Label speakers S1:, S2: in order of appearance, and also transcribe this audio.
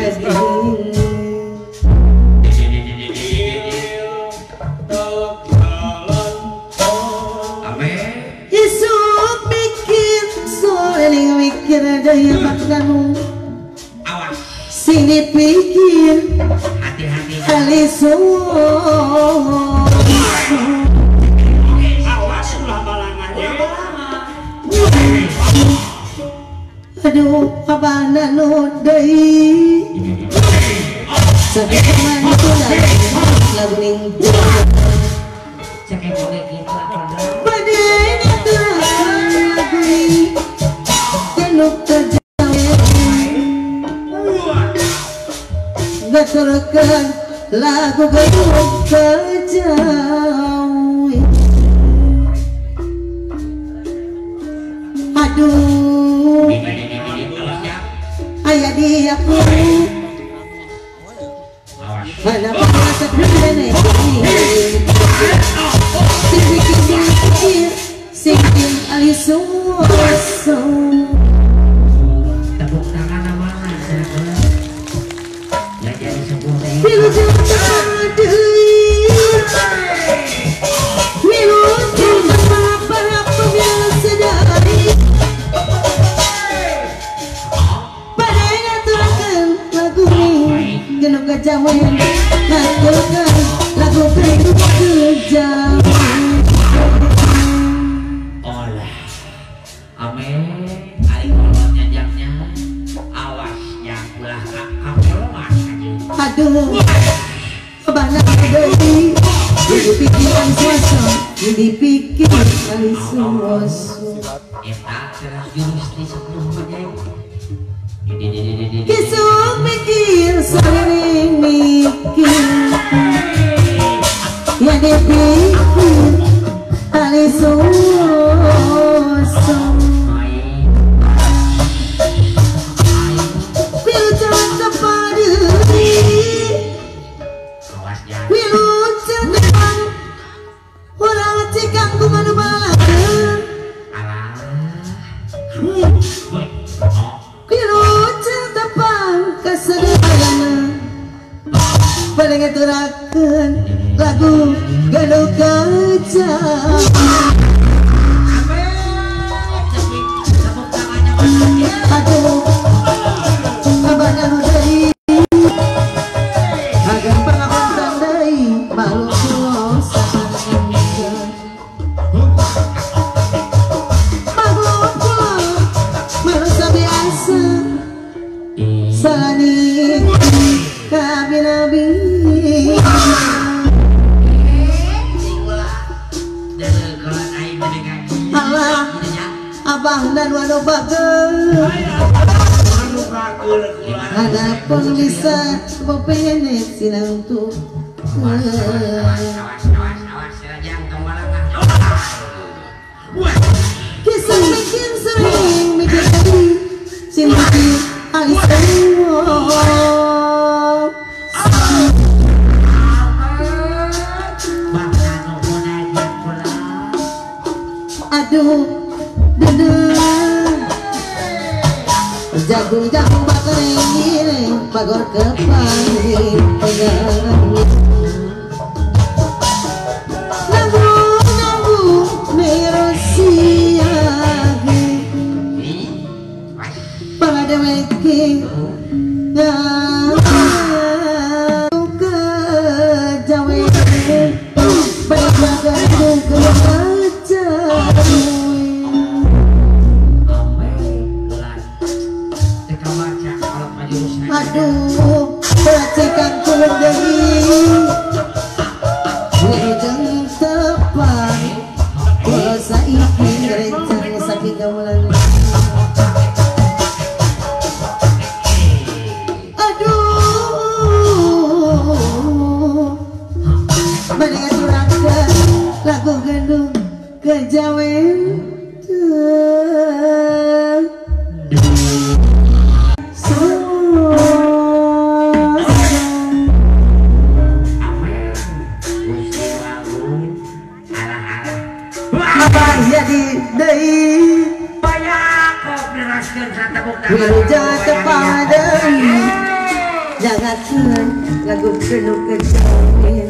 S1: Isuk mikir soalnya mikir daya makanmu.
S2: Awas,
S1: sini pikir
S2: hati-hati.
S1: kali semua.
S2: Awas ulah balangannya.
S1: Aduh, abana no deui. Sakit mana tu lagu ning.
S2: Cekek boleh gitu apa dah?
S1: Badai terang lagu ini Januk terjauh Gaturkan lagu Januk terjauh. Aduh ayah dia aku mana mana sebenarnya singkin alisuo
S2: tepuk tangan mana ya jadi sempurna.
S1: bilu jangan deui bilu jangan apa-apa biar sedari padanya turakan lagu ini genuk kejawen lakukan lagu genuk kejawen.
S2: Amin, ari kolotnya jamnya, awas yang ulah kapeloan aja.
S1: Aduh, kebanyak deui, dipikiran suasana, dipikiran suasana.
S2: Eta cerah jurus di sebelum bajai.
S1: Kisah mikir sering mikir, ya dipikir kali suasana. Paling terakan lagu Galuh Kejauhan. Aduh, abang anu deui agan pangapunten tandai malu kulosa malu sabiasa salani nabi-nabi. Allah abah dan wano bagel ada pun bisa pepenet sinang tuh kisah bikin sering mikir tadi sinti alis aduh jagung-jagung bakar ini bagor kepanggil pegangannya nanggung merosiagi pada deweki nanggung kejawen banyak-banyak kejawen. Aduh, perhatikan kulung deui wilujeng tepan kula saiki rencana saking gaulan. Aduh, bade ngaturakeun lagu Galuh Kejawen. midangakeun lagu penuh kejawen